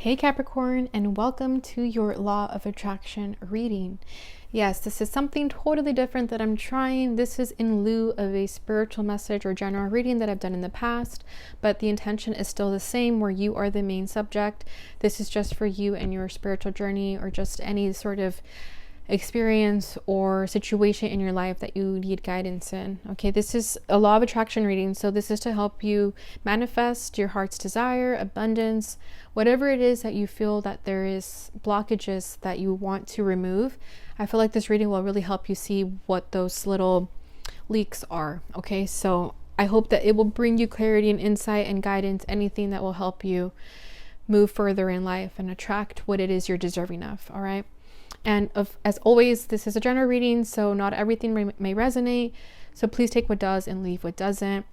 Hey Capricorn, and welcome to your Law of Attraction reading. Yes, this is something totally different that I'm trying. This is in lieu of a spiritual message or general reading that I've done in the past, but the intention is still the same, where you are the main subject. This is just for you and your spiritual journey, or just any sort of experience or situation in your life that you need guidance in. Okay, this is a Law of Attraction reading, so this is to help you manifest your heart's desire, abundance, whatever it is that you feel that there is blockages that you want to remove. I feel like this reading will really help you see what those little leaks are. Okay, so I hope that it will bring you clarity and insight and guidance, anything that will help you move further in life and attract what it is you're deserving of. All right. And as always, this is a general reading, so not everything may resonate. So please take what does and leave what doesn't.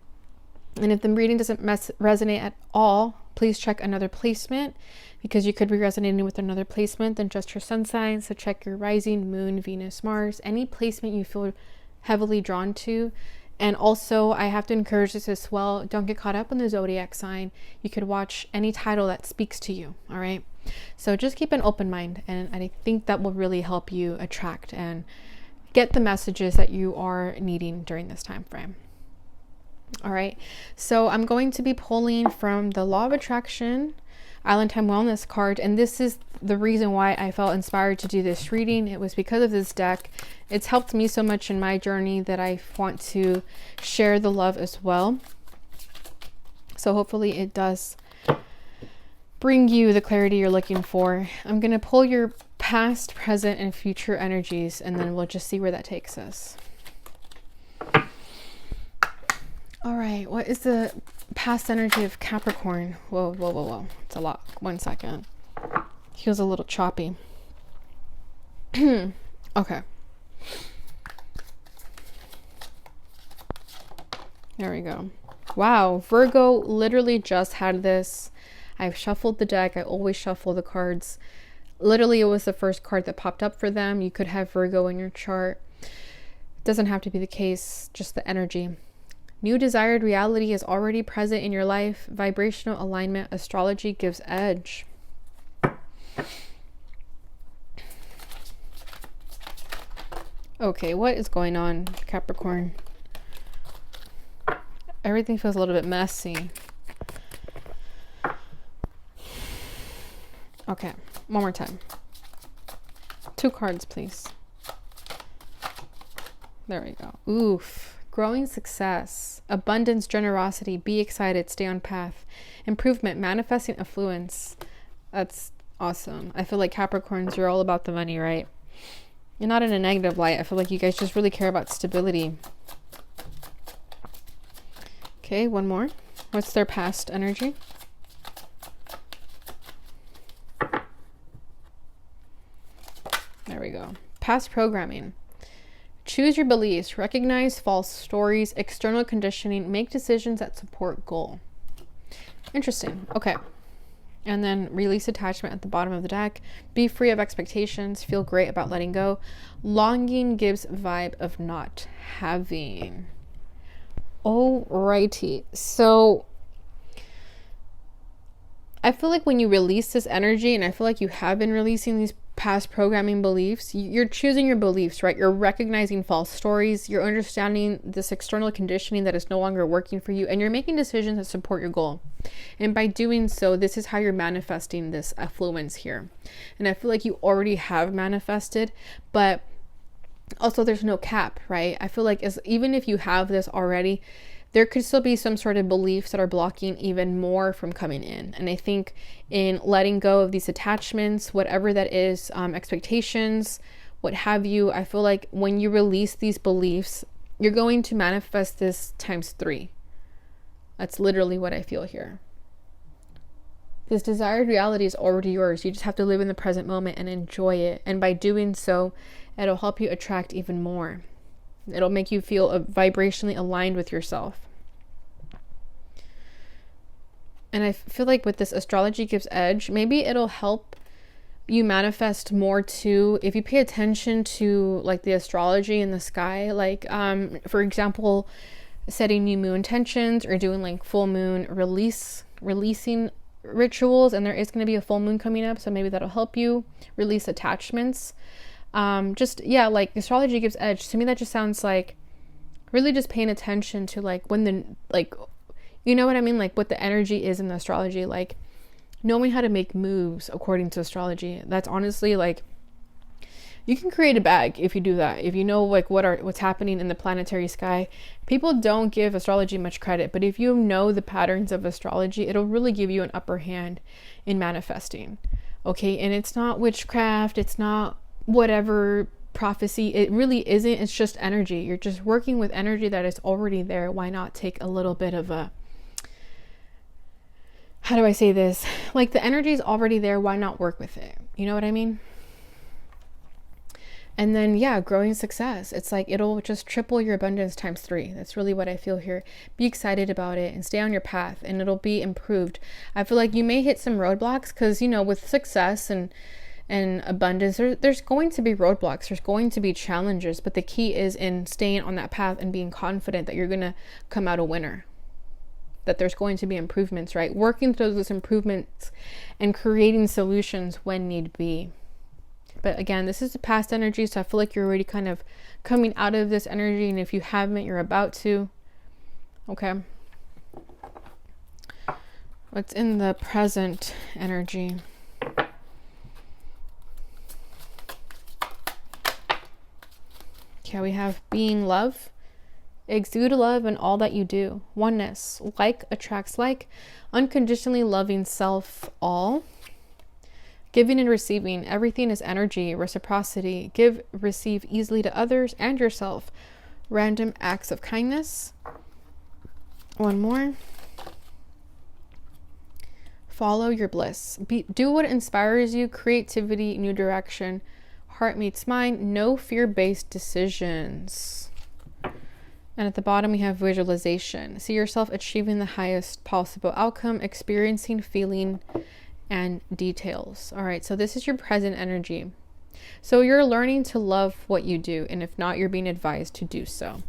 And if the reading doesn't resonate at all, please check another placement, because you could be resonating with another placement than just your sun sign. So check your rising, moon, Venus, Mars, any placement you feel heavily drawn to. And also, I have to encourage this as well. Don't get caught up in the zodiac sign. You could watch any title that speaks to you. All right. So just keep an open mind. And I think that will really help you attract and get the messages that you are needing during this time frame. All right. So I'm going to be pulling from the Law of Attraction Island Time Wellness card, and this is the reason why I felt inspired to do this reading. It was because of this deck. It's helped me so much in my journey that I want to share the love as well. So hopefully it does bring you the clarity you're looking for. I'm going to pull your past, present, and future energies, and then we'll just see where that takes us. All right, what is the past energy of Capricorn? Whoa. It's a lot. 1 second. Feels a little choppy. Okay. There we go. Wow, Virgo literally just had this. I've shuffled the deck. I always shuffle the cards. Literally, it was the first card that popped up for them. You could have Virgo in your chart. It doesn't have to be the case, just the energy. New desired reality is already present in your life. Vibrational alignment. Astrology gives edge. Okay, what is going on, Capricorn? Everything feels a little bit messy. Okay, one more time. 2 cards, please. There we go. Oof. Growing success, abundance, generosity, be excited, stay on path, improvement, manifesting affluence. That's awesome. I feel like Capricorns, you're all about the money, right? You're not in a negative light. I feel like you guys just really care about stability. Okay, one more. What's their past energy? There we go. Past programming. Choose your beliefs, recognize false stories, external conditioning, make decisions that support goal. Interesting. Okay. And then release attachment at the bottom of the deck. Be free of expectations. Feel great about letting go. Longing gives vibe of not having. Alrighty. So I feel like when you release this energy, and I feel like you have been releasing these past programming beliefs, you're choosing your beliefs, right? You're recognizing false stories. You're understanding this external conditioning that is no longer working for you, and you're making decisions that support your goal. And by doing so, this is how you're manifesting this affluence here. And I feel like you already have manifested, but also there's no cap, right? I feel like even if you have this already, there could still be some sort of beliefs that are blocking even more from coming in. And I think in letting go of these attachments, whatever that is, expectations, what have you, I feel like when you release these beliefs, you're going to manifest this times 3. That's literally what I feel here. This desired reality is already yours. You just have to live in the present moment and enjoy it. And by doing so, it'll help you attract even more. It'll make you feel vibrationally aligned with yourself. And I feel like with this astrology gives edge, maybe it'll help you manifest more too, if you pay attention to like the astrology in the sky, like for example, setting new moon intentions or doing like full moon releasing rituals, and there is going to be a full moon coming up, so maybe that'll help you release attachments. Like astrology gives edge to me. That just sounds like really just paying attention to like when the, like, you know what I mean, like what the energy is in the astrology, like knowing how to make moves according to astrology. That's honestly like, you can create a bag if you do that. If you know like what's happening in the planetary sky. People don't give astrology much credit, but if you know the patterns of astrology, it'll really give you an upper hand in manifesting. Okay, and it's not witchcraft, it's not whatever prophecy, it really isn't. It's just energy. You're just working with energy that is already there. Why not take a little bit of a, how do I say this? Like the energy is already there. Why not work with it? You know what I mean? And then, yeah, growing success. It's like, it'll just triple your abundance times 3. That's really what I feel here. Be excited about it and stay on your path, and it'll be improved. I feel like you may hit some roadblocks because, you know, with success and abundance, there's going to be roadblocks. There's going to be challenges, but the key is in staying on that path and being confident that you're going to come out a winner. That there's going to be improvements, right? Working through those improvements and creating solutions when need be. But again, this is the past energy, so I feel like you're already kind of coming out of this energy, and if you haven't, you're about to. Okay. What's in the present energy? Okay, we have being love. Exude love in all that you do. Oneness. Like attracts like. Unconditionally loving self all. Giving and receiving. Everything is energy. Reciprocity. Give, receive easily to others and yourself. Random acts of kindness. One more. Follow your bliss. Do what inspires you. Creativity. New direction. Heart meets mind. No fear-based decisions. And at the bottom we have visualization. See yourself achieving the highest possible outcome. Experiencing, feeling, and details. All right, so this is your present energy. So you're learning to love what you do, and if not, you're being advised to do so.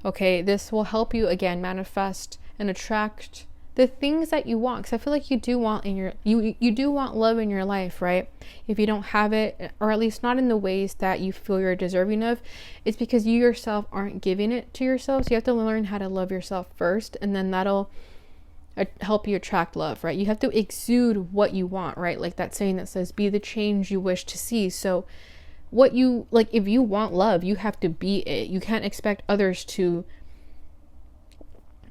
Okay, this will help you again manifest and attract the things that you want, because I feel like you do want you do want love in your life, right? If you don't have it, or at least not in the ways that you feel you're deserving of, it's because you yourself aren't giving it to yourself. So you have to learn how to love yourself first, and then that'll help you attract love, right? You have to exude what you want, right? Like that saying that says, be the change you wish to see. So what you like, if you want love, you have to be it. You can't expect others to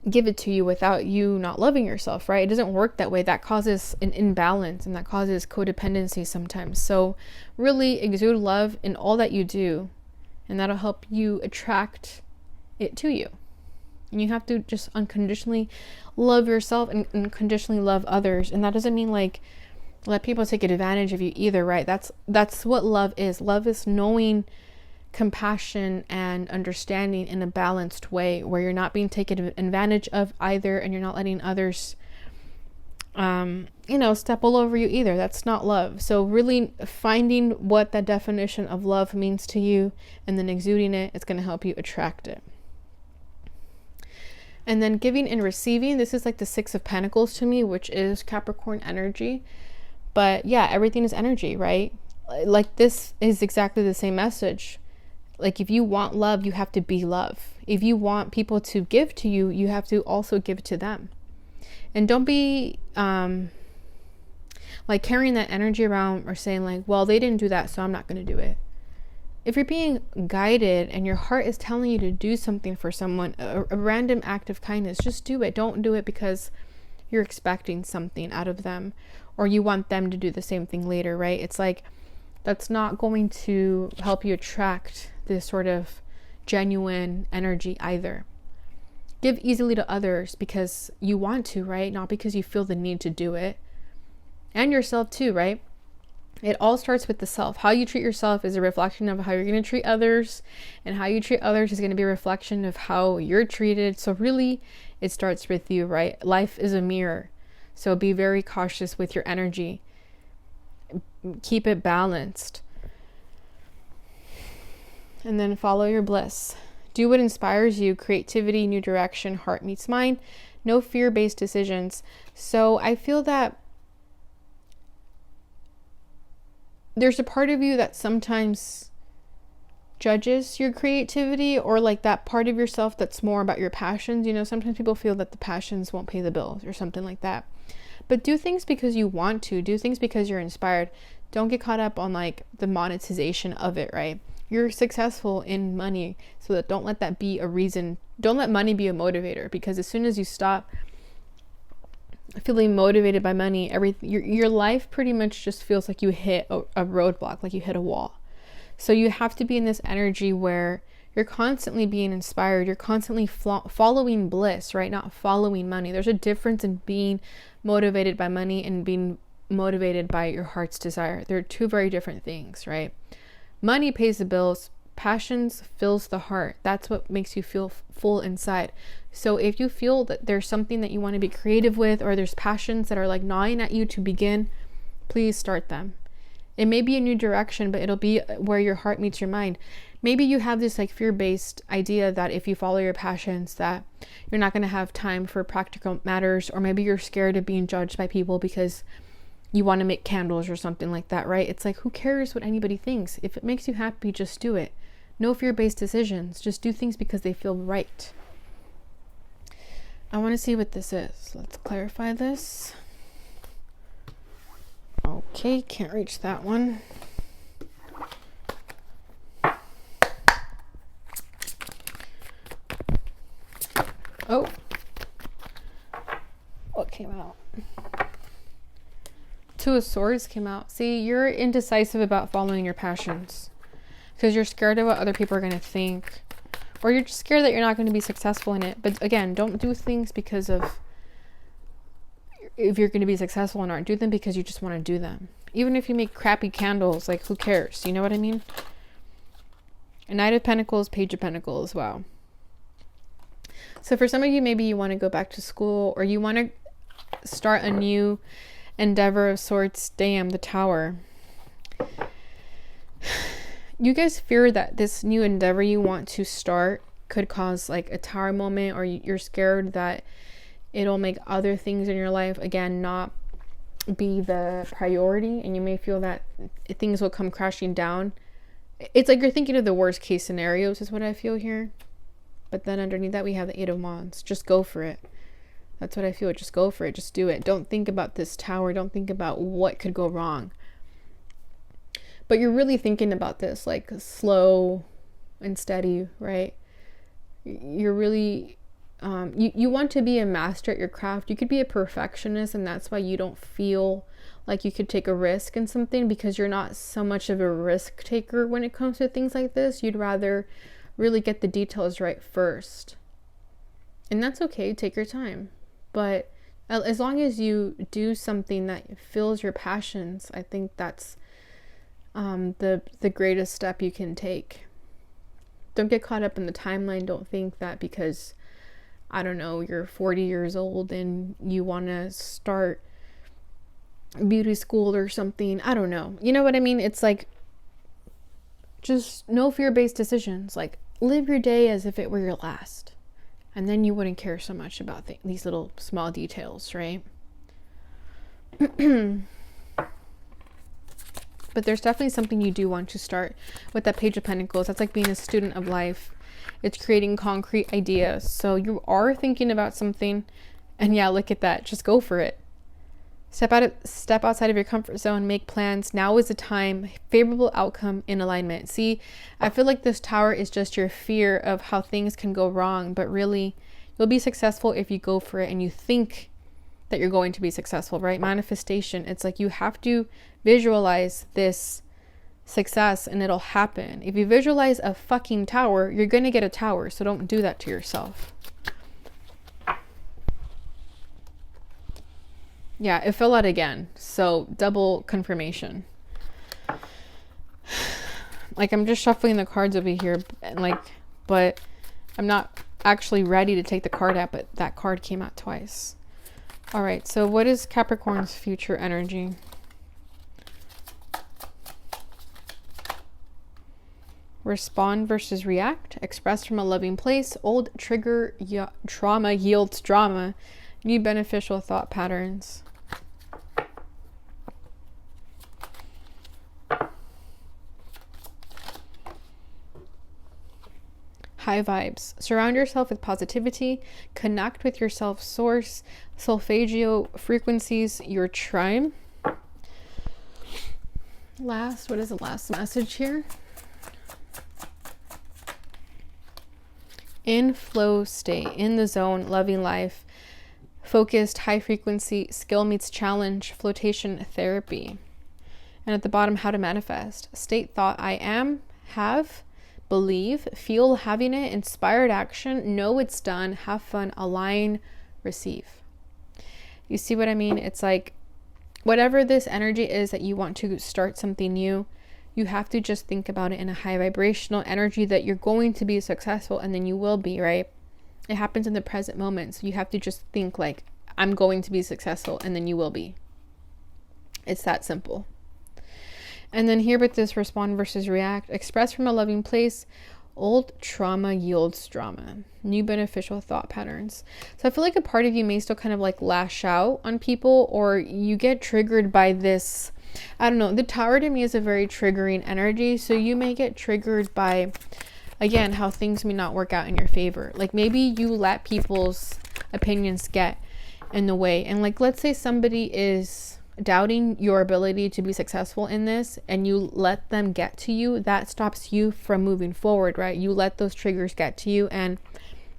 give it to you without you not loving yourself, right? It doesn't work that way. That causes an imbalance, and that causes codependency sometimes. So really exude love in all that you do, and that'll help you attract it to you. And you have to just unconditionally love yourself and unconditionally love others. And that doesn't mean like let people take advantage of you either, right? That's what love is. Love is knowing compassion and understanding in a balanced way, where you're not being taken advantage of either, and you're not letting others step all over you either. That's not love. So really finding what that definition of love means to you, and then exuding it, it's going to help you attract it. And then giving and receiving, this is like the 6 of Pentacles to me, which is Capricorn energy. But yeah, everything is energy, right? Like this is exactly the same message. Like if you want love, you have to be love. If you want people to give to you, you have to also give to them. And don't be like carrying that energy around or saying like, well, they didn't do that, so I'm not going to do it. If you're being guided and your heart is telling you to do something for someone, a random act of kindness, just do it. Don't do it because you're expecting something out of them, or you want them to do the same thing later, right? It's like, that's not going to help you attract this sort of genuine energy either. Give easily to others because you want to, right? Not because you feel the need to do it. And yourself too, right? It all starts with the self. How you treat yourself is a reflection of how you're going to treat others, and how you treat others is going to be a reflection of how you're treated. So really, it starts with you, right? Life is a mirror. So be very cautious with your energy. Keep it balanced. And then follow your bliss. Do what inspires you. Creativity, new direction, heart meets mind. No fear-based decisions. So I feel that there's a part of you that sometimes judges your creativity, or like that part of yourself that's more about your passions. You know, sometimes people feel that the passions won't pay the bills or something like that. But do things because you want to. Do things because you're inspired. Don't get caught up on like the monetization of it, right? You're successful in money, so that don't let that be a reason. Don't let money be a motivator, because as soon as you stop feeling motivated by money, your life pretty much just feels like you hit a roadblock, like you hit a wall. So you have to be in this energy where you're constantly being inspired. You're constantly following bliss, right? Not following money. There's a difference in being motivated by money and being motivated by your heart's desire. They're two very different things, right? Money pays the bills. Passions fills the heart. That's what makes you feel full inside. So if you feel that there's something that you want to be creative with, or there's passions that are like gnawing at you to begin, please start them. It may be a new direction, but it'll be where your heart meets your mind. Maybe you have this like fear-based idea that if you follow your passions, that you're not going to have time for practical matters, or maybe you're scared of being judged by people because you want to make candles or something like that, right? It's like, who cares what anybody thinks? If it makes you happy, just do it. No fear-based decisions. Just do things because they feel right. I want to see what this is. Let's clarify this. Okay, can't reach that one. Oh, what came out? Two of Swords came out. See, you're indecisive about following your passions because you're scared of what other people are going to think, or you're just scared that you're not going to be successful in it. But again, don't do things because of if you're going to be successful or not. Do them because you just want to do them. Even if you make crappy candles, like, who cares? You know what I mean? A Knight of Pentacles, Page of Pentacles. Wow. So for some of you, maybe you want to go back to school, or you want to start a new endeavor of sorts. Damn, the Tower. You guys fear that this new endeavor you want to start could cause like a Tower moment, or you're scared that it'll make other things in your life, again, not be the priority, and you may feel that things will come crashing down. It's like you're thinking of the worst case scenarios is what I feel here. But then underneath that we have the Eight of Wands. Just go for it. That's what I feel. Just go for it. Just do it. Don't think about this Tower. Don't think about what could go wrong. But you're really thinking about this like slow and steady, right? You're really you want to be a master at your craft. You could be a perfectionist, and that's why you don't feel like you could take a risk in something, because you're not so much of a risk taker when it comes to things like this. You'd rather really get the details right first, and that's okay. Take your time, but as long as you do something that fills your passions, I think that's the greatest step you can take. Don't get caught up in the timeline. Don't think that because, I don't know, you're 40 years old and you want to start beauty school or something. I don't know. You know what I mean? It's like, just no fear-based decisions. Like, live your day as if it were your last. And then you wouldn't care so much about these little small details, right? But there's definitely something you do want to start with that Page of Pentacles. That's like being a student of life. It's creating concrete ideas. So you are thinking about something, and yeah, look at that. Just go for it. Step outside of your comfort zone, make plans. Now is the time. Favorable outcome in alignment. See, I feel like this Tower is just your fear of how things can go wrong, but really you'll be successful if you go for it and you think that you're going to be successful, right? Manifestation. It's like you have to visualize this success and it'll happen. If you visualize a fucking tower, you're going to get a tower. So don't do that to yourself. Yeah, it fell out again. So double confirmation. Like, I'm just shuffling the cards over here, and like, but I'm not actually ready to take the card out, but that card came out twice. All right, so what is Capricorn's future energy? Respond versus react. Express from a loving place. Old trigger trauma yields drama. New beneficial thought patterns. high vibes. Surround yourself with positivity. Connect with your self source. Solfeggio frequencies your tribe. Last, what is the last message here? In flow state, in the zone, loving life, focused, high frequency, skill meets challenge, flotation therapy. And at the bottom, how to manifest. State thought, I am, have, believe, feel having it, inspired action, know it's done, have fun, align, receive. You see what I mean? It's like, whatever this energy is that you want to start something new, you have to just think about it in a high vibrational energy that you're going to be successful, and then you will be, right? It happens in the present moment. So you have to just think like, I'm going to be successful, and then you will be. It's that simple. And then here with this respond versus react, express from a loving place, old trauma yields drama, new beneficial thought patterns. So I feel like a part of you may still kind of like lash out on people, or you get triggered by this. I don't know. The Tower to me is a very triggering energy. So you may get triggered by, again, how things may not work out in your favor. Like maybe you let people's opinions get in the way. And like, let's say somebody is doubting your ability to be successful in this, and you let them get to you. That stops you from moving forward, right? You let those triggers get to you, and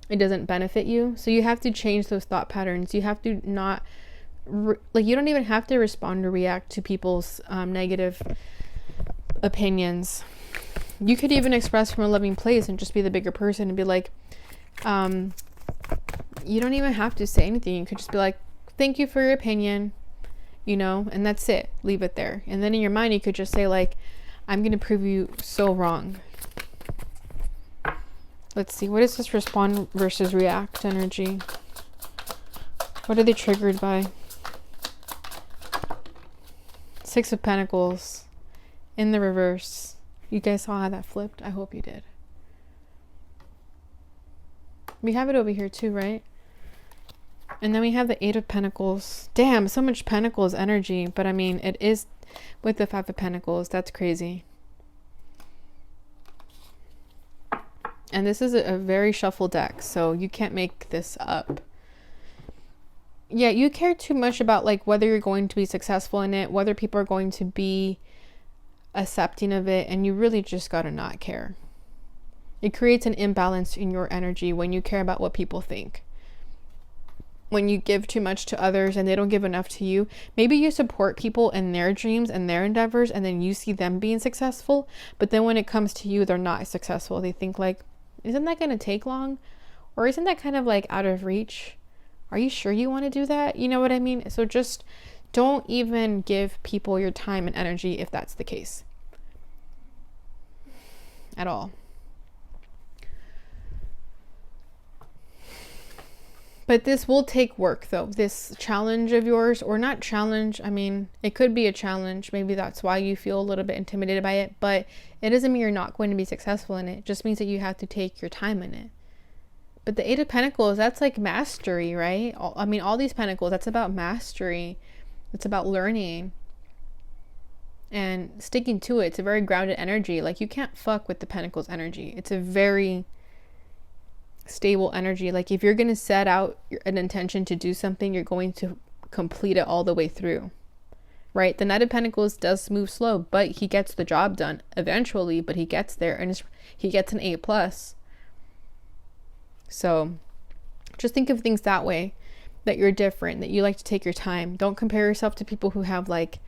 it doesn't benefit you. So you have to change those thought patterns. You have to not you don't even have to respond or react to people's negative opinions. You could even express from a loving place and just be the bigger person and be like, you don't even have to say anything. You could just be like, thank you for your opinion, and that's it. Leave it there. And then in your mind, you could just say like, I'm going to prove you so wrong. Let's see. What is this respond versus react energy? What are they triggered by? Six of Pentacles in the reverse. You guys saw how that flipped? I hope you did. We have it over here too, right? And then we have the Eight of Pentacles. Damn, so much Pentacles energy. But I mean, it is with the Five of Pentacles. That's crazy. And this is a very shuffled deck, so you can't make this up. Yeah, you care too much about like whether you're going to be successful in it, whether people are going to be accepting of it, and you really just gotta not care. It creates an imbalance in your energy when you care about what people think. When you give too much to others and they don't give enough to you, maybe you support people in their dreams and their endeavors, and then you see them being successful, but then when it comes to you, they're not successful. They think like, isn't that going to take long? Or isn't that kind of like out of reach? Are you sure you want to do that? You know what I mean? So just don't even give people your time and energy if that's the case. At all. But this will take work though. This challenge of yours, or not challenge, I mean, it could be a challenge. Maybe that's why you feel a little bit intimidated by it, but it doesn't mean you're not going to be successful in it. It just means that you have to take your time in it. But the Eight of Pentacles, that's like mastery, right? I mean, all these Pentacles, that's about mastery. It's about learning and sticking to it. It's a very grounded energy. Like you can't fuck with the Pentacles energy. It's a very stable energy. Like if you're going to set out an intention to do something, you're going to complete it all the way through, right? The Knight of Pentacles does move slow, but he gets the job done eventually, but he gets there, and he gets an A+. So just think of things that way, that you're different, that you like to take your time. Don't compare yourself to people who have like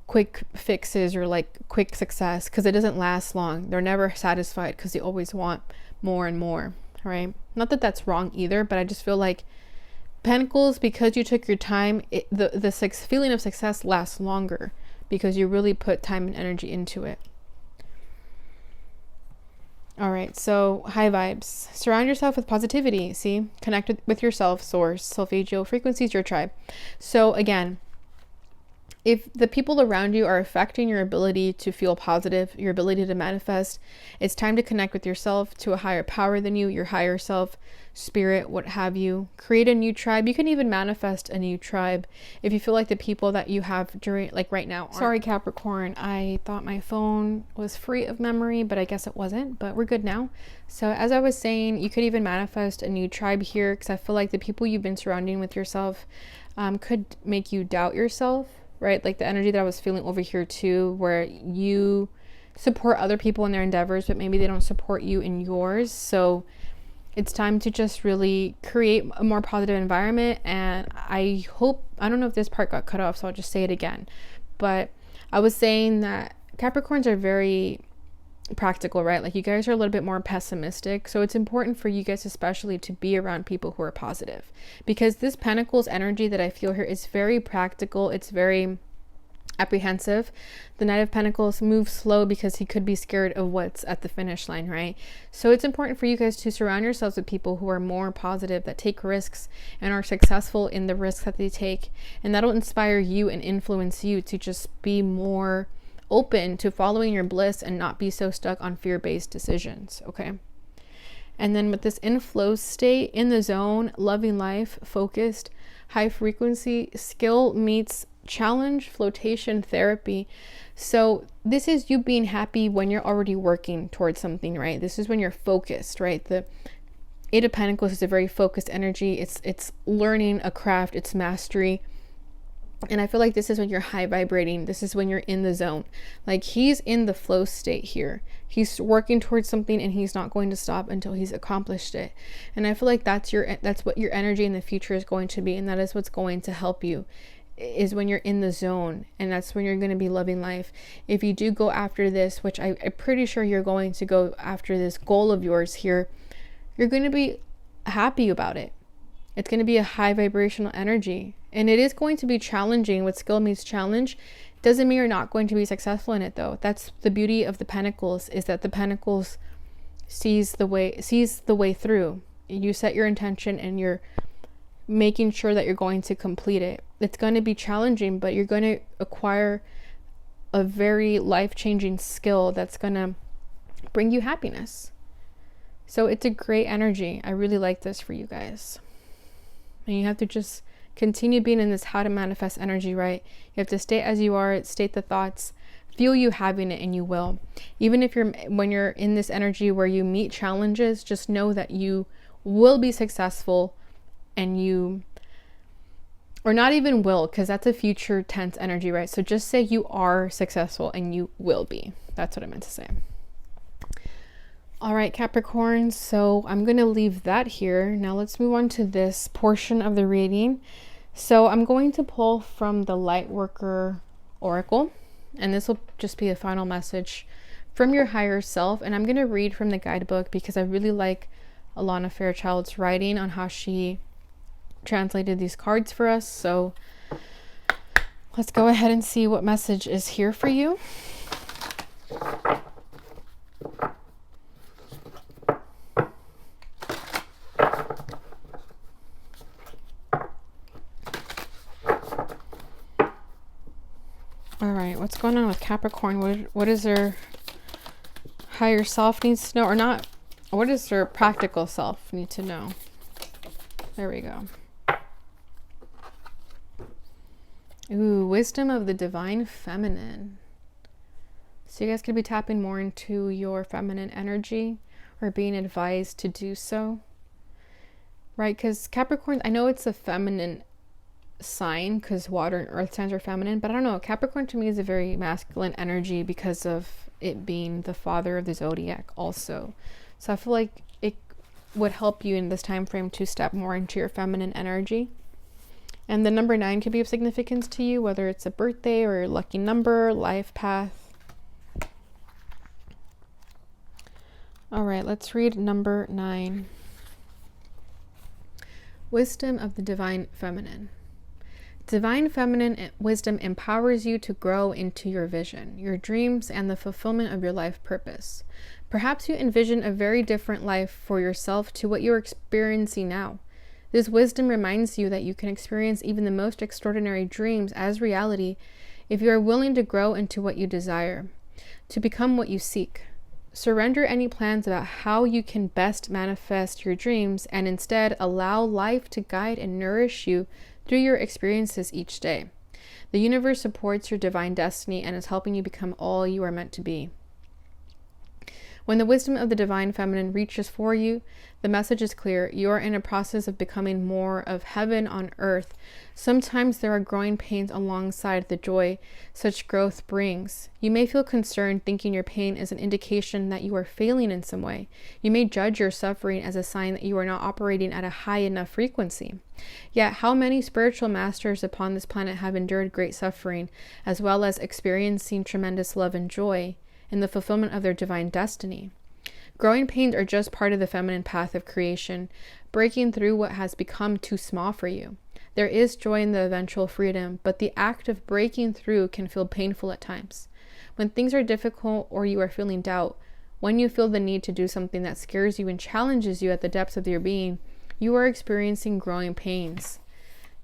quick fixes or like quick success, because it doesn't last long. They're never satisfied because they always want more and more, right? Not that that's wrong either, but I just feel like Pentacles, because you took your time, the feeling of success lasts longer because you really put time and energy into it. All right, so high vibes. Surround yourself with positivity. See, connect with yourself, source, solfeggio frequencies, your tribe. So again, if the people around you are affecting your ability to feel positive, your ability to manifest, it's time to connect with yourself, to a higher power than you, your higher self, spirit, what have you. Create a new tribe. You can even manifest a new tribe if you feel like the people that you have during, like right now. Sorry, Capricorn, I thought my phone was free of memory, but I guess it wasn't, but we're good now. So as I was saying, you could even manifest a new tribe here, because I feel like the people you've been surrounding with yourself could make you doubt yourself, right? Like the energy that I was feeling over here too, where you support other people in their endeavors, but maybe they don't support you in yours. So it's time to just really create a more positive environment. And I hope, I don't know if this part got cut off, so I'll just say it again. But I was saying that Capricorns are very practical, right? Like you guys are a little bit more pessimistic. So it's important for you guys especially to be around people who are positive, because this Pentacles energy that I feel here is very practical. It's very apprehensive. The Knight of Pentacles moves slow because he could be scared of what's at the finish line, right? So it's important for you guys to surround yourselves with people who are more positive, that take risks and are successful in the risks that they take, and that'll inspire you and influence you to just be more open to following your bliss and not be so stuck on fear-based decisions. Okay. And then with this inflow state, in the zone, loving life, focused, high frequency, skill meets challenge, flotation, therapy. So this is you being happy when you're already working towards something, right? This is when you're focused, right? The Eight of Pentacles is a very focused energy. It's learning a craft, it's mastery. And I feel like this is when you're high vibrating. This is when you're in the zone. Like he's in the flow state here. He's working towards something and he's not going to stop until he's accomplished it. And I feel like that's what your energy in the future is going to be. And that is what's going to help you, is when you're in the zone. And that's when you're going to be loving life. If you do go after this, which I'm pretty sure you're going to go after this goal of yours here, you're going to be happy about it. It's going to be a high vibrational energy. And it is going to be challenging. With skill meets challenge, doesn't mean you're not going to be successful in it though. That's the beauty of the Pentacles, is that the Pentacles sees the way through. You set your intention and you're making sure that you're going to complete it. It's going to be challenging, but you're going to acquire a very life-changing skill that's going to bring you happiness. So it's a great energy. I really like this for you guys. And you have to just continue being in this how to manifest energy, right? You have to stay as you are, state the thoughts, feel you having it, and you will. Even if when you're in this energy where you meet challenges, just know that you will be successful, and you, or not even will, because that's a future tense energy, right? So just say you are successful and you will be. That's what I meant to say. All right, Capricorn, so I'm going to leave that here. Now let's move on to this portion of the reading. So I'm going to pull from the Lightworker Oracle, and this will just be a final message from your higher self. And I'm going to read from the guidebook because I really like Alana Fairchild's writing on how she translated these cards for us. So let's go ahead and see what message is here for you. All right, what's going on with Capricorn? What is their higher self needs to know, or not? What does their practical self need to know? There we go. Ooh, wisdom of the divine feminine. So you guys could be tapping more into your feminine energy, or being advised to do so. Right? Because Capricorn, I know it's a feminine sign because water and earth signs are feminine, but I don't know, Capricorn to me is a very masculine energy because of it being the father of the zodiac also. So I feel like it would help you in this time frame to step more into your feminine energy. And the number 9 could be of significance to you, whether it's a birthday or a lucky number, life path. All right, let's read number 9. Wisdom of the divine feminine. Divine feminine wisdom empowers you to grow into your vision, your dreams, and the fulfillment of your life purpose. Perhaps you envision a very different life for yourself to what you're experiencing now. This wisdom reminds you that you can experience even the most extraordinary dreams as reality if you are willing to grow into what you desire, to become what you seek. Surrender any plans about how you can best manifest your dreams and instead allow life to guide and nourish you through your experiences each day. The universe supports your divine destiny and is helping you become all you are meant to be. When the wisdom of the divine feminine reaches for you, the message is clear. You are in a process of becoming more of heaven on earth. Sometimes there are growing pains alongside the joy such growth brings. You may feel concerned, thinking your pain is an indication that you are failing in some way. You may judge your suffering as a sign that you are not operating at a high enough frequency. Yet, how many spiritual masters upon this planet have endured great suffering, as well as experiencing tremendous love and joy in the fulfillment of their divine destiny? Growing pains are just part of the feminine path of creation, breaking through what has become too small for you. There is joy in the eventual freedom, but the act of breaking through can feel painful at times. When things are difficult or you are feeling doubt, when you feel the need to do something that scares you and challenges you at the depths of your being, you are experiencing growing pains.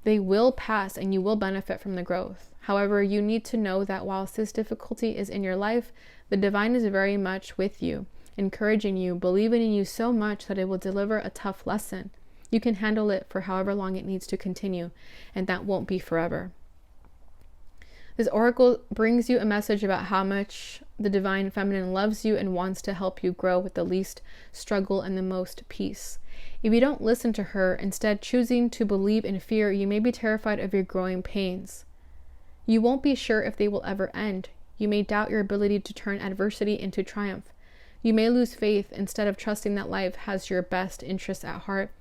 They will pass and you will benefit from the growth. However, you need to know that whilst this difficulty is in your life, the divine is very much with you, encouraging you, believing in you so much that it will deliver a tough lesson. You can handle it for however long it needs to continue, and that won't be forever. This oracle brings you a message about how much the divine feminine loves you and wants to help you grow with the least struggle and the most peace. If you don't listen to her, instead choosing to believe in fear, you may be terrified of your growing pains. You won't be sure if they will ever end. You may doubt your ability to turn adversity into triumph. You may lose faith instead of trusting that life has your best interests at heart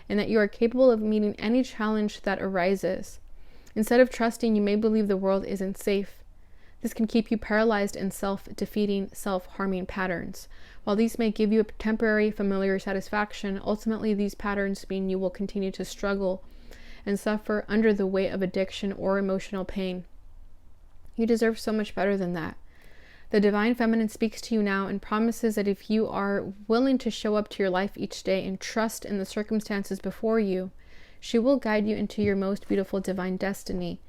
and that you are capable of meeting any challenge that arises. Instead of trusting, you may believe the world isn't safe. This can keep you paralyzed in self-defeating, self-harming patterns. While these may give you a temporary familiar satisfaction, ultimately these patterns mean you will continue to struggle and suffer under the weight of addiction or emotional pain. You deserve so much better than that. The divine feminine speaks to you now and promises that if you are willing to show up to your life each day and trust in the circumstances before you, she will guide you into your most beautiful divine destiny.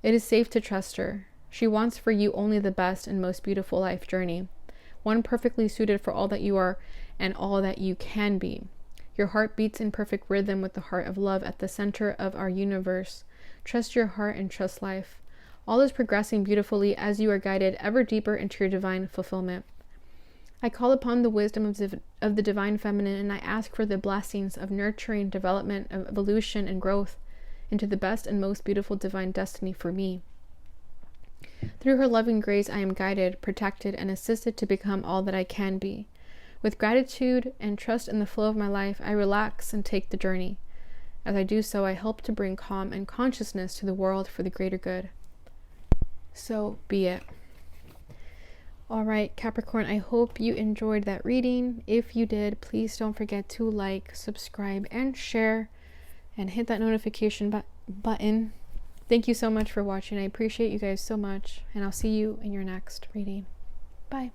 It is safe to trust her. She wants for you only the best and most beautiful life journey, one perfectly suited for all that you are and all that you can be. Your heart beats in perfect rhythm with the heart of love at the center of our universe. Trust your heart and trust life. All is progressing beautifully as you are guided ever deeper into your divine fulfillment. I call upon the wisdom of the divine feminine, and I ask for the blessings of nurturing, development, of evolution, and growth into the best and most beautiful divine destiny for me. Through her loving grace, I am guided, protected, and assisted to become all that I can be. With gratitude and trust in the flow of my life, I relax and take the journey. As I do so, I help to bring calm and consciousness to the world for the greater good. So be it. All right, Capricorn, I hope you enjoyed that reading. If you did, please don't forget to like, subscribe, and share, and hit that notification button. Thank you so much for watching. I appreciate you guys so much, and I'll see you in your next reading. Bye.